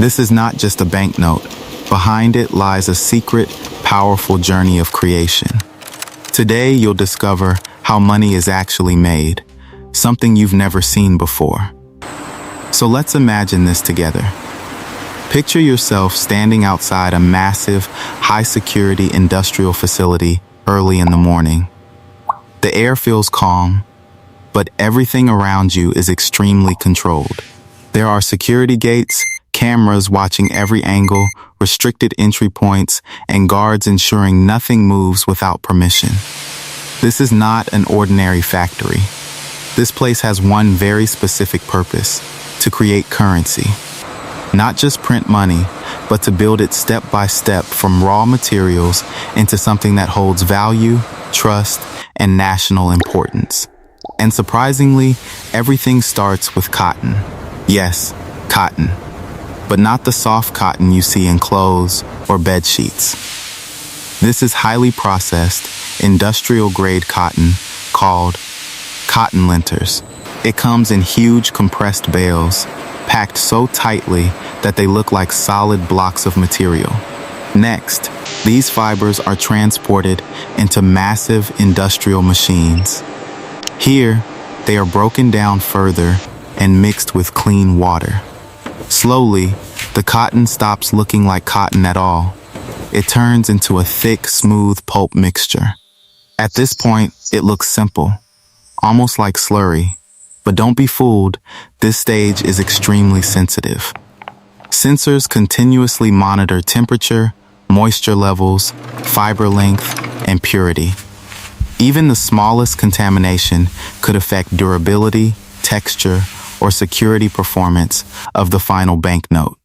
This is not just a banknote. Behind it lies a secret, powerful journey of creation. Today, you'll discover how money is actually made, something you've never seen before. So let's imagine this together. Picture yourself standing outside a massive, high-security industrial facility early in the morning. The air feels calm, but everything around you is extremely controlled. There are security gates, cameras watching every angle, restricted entry points, and guards ensuring nothing moves without permission. This is not an ordinary factory. This place has one very specific purpose: to create currency. Not just print money, but to build it step by step from raw materials into something that holds value, trust, and national importance. And surprisingly, everything starts with cotton. Yes, cotton. But not the soft cotton you see in clothes or bed sheets. This is highly processed, industrial-grade cotton called cotton linters. It comes in huge compressed bales, packed so tightly that they look like solid blocks of material. Next, these fibers are transported into massive industrial machines. Here, they are broken down further and mixed with clean water. Slowly, the cotton stops looking like cotton at all. It turns into a thick, smooth pulp mixture. At this point, it looks simple, almost like slurry. But don't be fooled, this stage is extremely sensitive. Sensors continuously monitor temperature, moisture levels, fiber length, and purity. Even the smallest contamination could affect durability, texture, or security performance of the final banknote.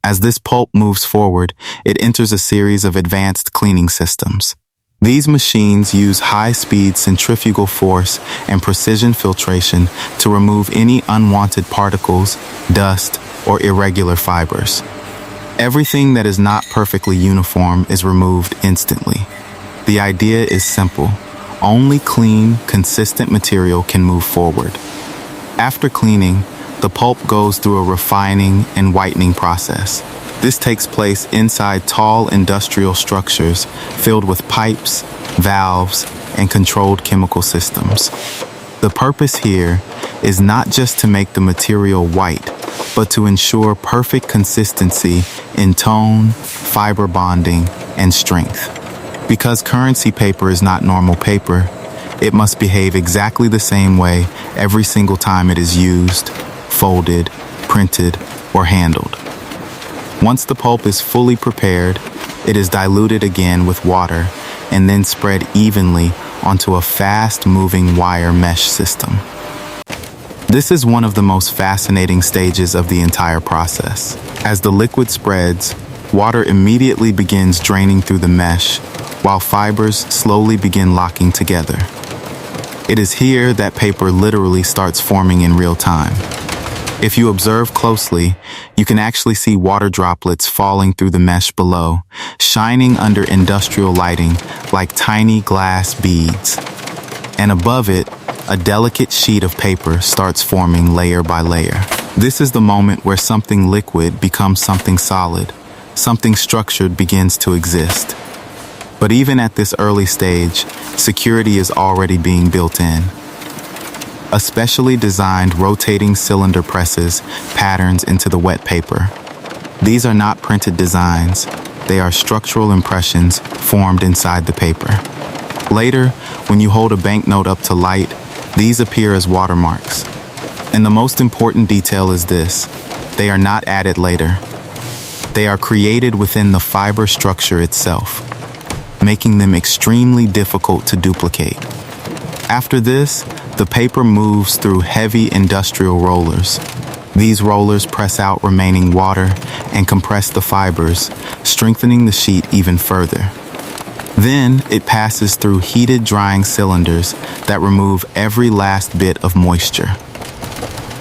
As this pulp moves forward, it enters a series of advanced cleaning systems. These machines use high-speed centrifugal force and precision filtration to remove any unwanted particles, dust, or irregular fibers. Everything that is not perfectly uniform is removed instantly. The idea is simple. Only clean, consistent material can move forward. After cleaning, the pulp goes through a refining and whitening process. This takes place inside tall industrial structures filled with pipes, valves, and controlled chemical systems. The purpose here is not just to make the material white, but to ensure perfect consistency in tone, fiber bonding, and strength. Because currency paper is not normal paper, it must behave exactly the same way every single time it is used, folded, printed, or handled. Once the pulp is fully prepared, it is diluted again with water and then spread evenly onto a fast-moving wire mesh system. This is one of the most fascinating stages of the entire process. As the liquid spreads, water immediately begins draining through the mesh, while fibers slowly begin locking together. It is here that paper literally starts forming in real time. If you observe closely, you can actually see water droplets falling through the mesh below, shining under industrial lighting like tiny glass beads. And above it, a delicate sheet of paper starts forming layer by layer. This is the moment where something liquid becomes something solid, something structured begins to exist. But even at this early stage, security is already being built in. A specially designed rotating cylinder presses patterns into the wet paper. These are not printed designs, they are structural impressions formed inside the paper. Later, when you hold a banknote up to light, these appear as watermarks. And the most important detail is this: they are not added later. They are created within the fiber structure itself, making them extremely difficult to duplicate. After this, the paper moves through heavy industrial rollers. These rollers press out remaining water and compress the fibers, strengthening the sheet even further. Then it passes through heated drying cylinders that remove every last bit of moisture.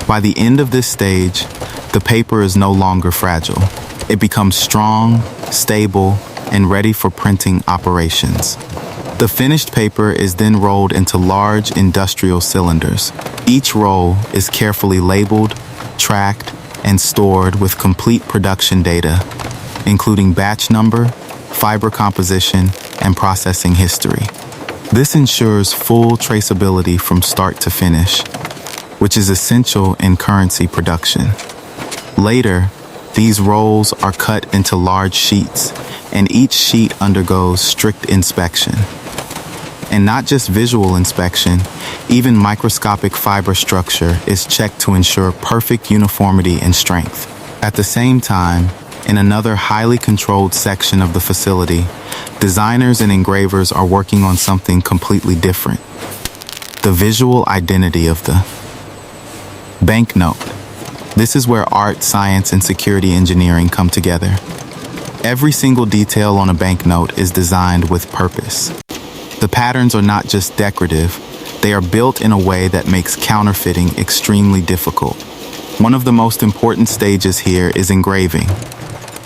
By the end of this stage, the paper is no longer fragile. It becomes strong, stable, and ready for printing operations. The finished paper is then rolled into large industrial cylinders. Each roll is carefully labeled, tracked, and stored with complete production data, including batch number, fiber composition, and processing history. This ensures full traceability from start to finish, which is essential in currency production. Later, these rolls are cut into large sheets, and each sheet undergoes strict inspection. And not just visual inspection, even microscopic fiber structure is checked to ensure perfect uniformity and strength. At the same time, in another highly controlled section of the facility, designers and engravers are working on something completely different: the visual identity of the banknote. This is where art, science, and security engineering come together. Every single detail on a banknote is designed with purpose. The patterns are not just decorative, they are built in a way that makes counterfeiting extremely difficult. One of the most important stages here is engraving.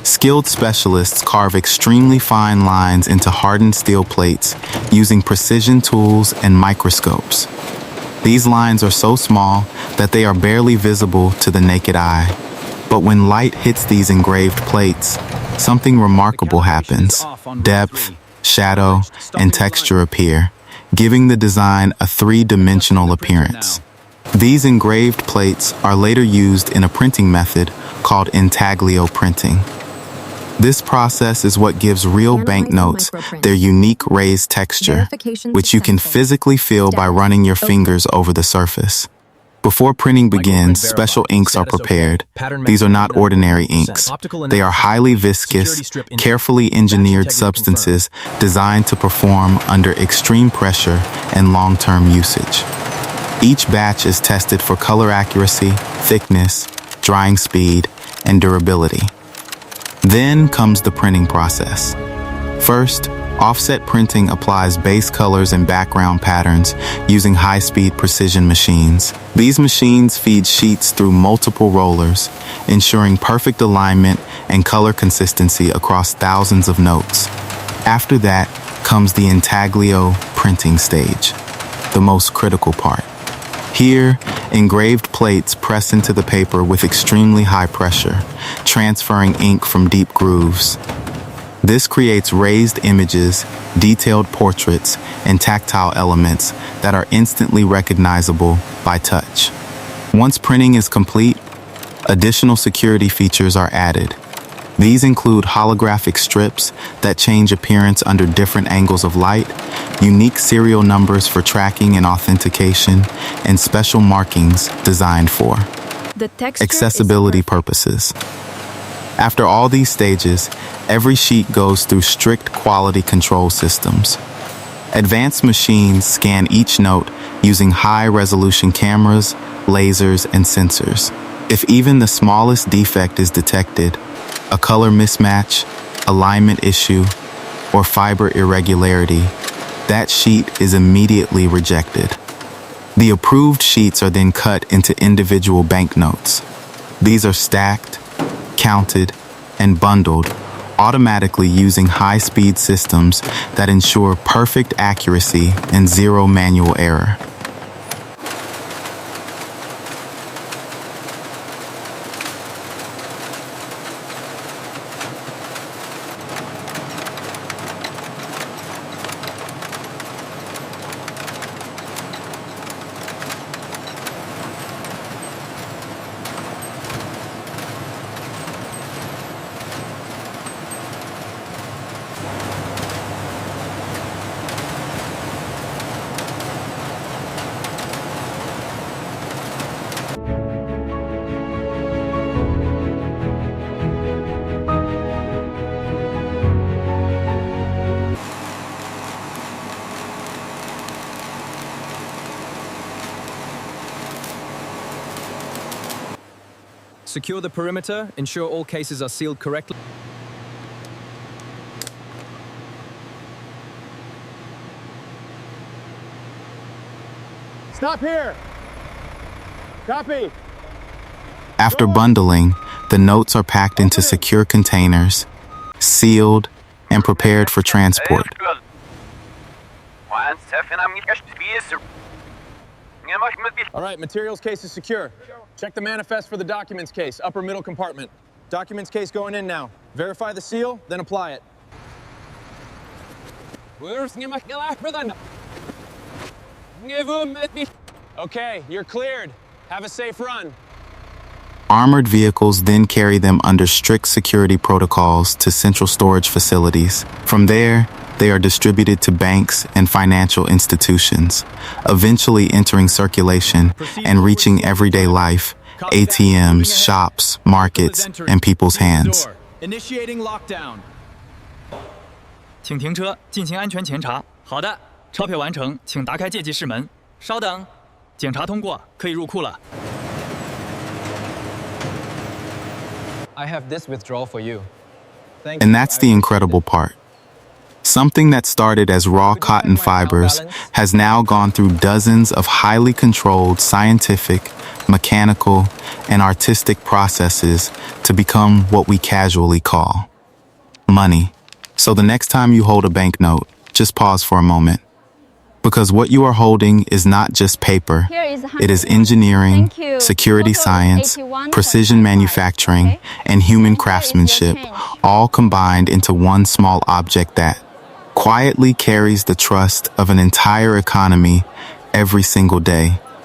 Skilled specialists carve extremely fine lines into hardened steel plates using precision tools and microscopes. These lines are so small that they are barely visible to the naked eye. But when light hits these engraved plates, something remarkable happens. Depth, shadow, and texture appear, giving the design a three-dimensional appearance. These engraved plates are later used in a printing method called intaglio printing. This process is what gives real banknotes their unique raised texture, which you can physically feel by running your fingers over the surface. Before printing begins, special inks are prepared. These are not ordinary inks. They are highly viscous, carefully engineered substances designed to perform under extreme pressure and long-term usage. Each batch is tested for color accuracy, thickness, drying speed, and durability. Then comes the printing process. First, offset printing applies base colors and background patterns using high-speed precision machines. These machines feed sheets through multiple rollers, ensuring perfect alignment and color consistency across thousands of notes. After that comes the intaglio printing stage, the most critical part. Here, engraved plates press into the paper with extremely high pressure, transferring ink from deep grooves. This creates raised images, detailed portraits, and tactile elements that are instantly recognizable by touch. Once printing is complete, additional security features are added. These include holographic strips that change appearance under different angles of light, unique serial numbers for tracking and authentication, and special markings designed for accessibility purposes. After all these stages, every sheet goes through strict quality control systems. Advanced machines scan each note using high-resolution cameras, lasers, and sensors. If even the smallest defect is detected, a color mismatch, alignment issue, or fiber irregularity, that sheet is immediately rejected. The approved sheets are then cut into individual banknotes. These are stacked, counted, and bundled automatically using high-speed systems that ensure perfect accuracy and zero manual error. Secure the perimeter, ensure all cases are sealed correctly. Stop here! Copy! After bundling, the notes are packed into secure containers, sealed, and prepared for transport. All right, materials case is secure. Check the manifest for the documents case, upper middle compartment. Documents case going in now. Verify the seal, then apply it. Okay, you're cleared. Have a safe run. Armored vehicles then carry them under strict security protocols to central storage facilities. From there, they are distributed to banks and financial institutions, eventually entering circulation and reaching everyday life, ATMs, shops, markets, and people's hands. Initiating lockdown. 请停车，进行安全检查。好的，钞票完成，请打开借记室门。稍等，检查通过，可以入库了。 I have this withdrawal for you. Thank And you. that's the incredible part. Something that started as raw cotton fibers has now gone through dozens of highly controlled scientific, mechanical, and artistic processes to become what we casually call money. So the next time you hold a banknote, just pause for a moment. Because what you are holding is not just paper. It is engineering, security science, precision manufacturing, and human craftsmanship, all combined into one small object that quietly carries the trust of an entire economy every single day.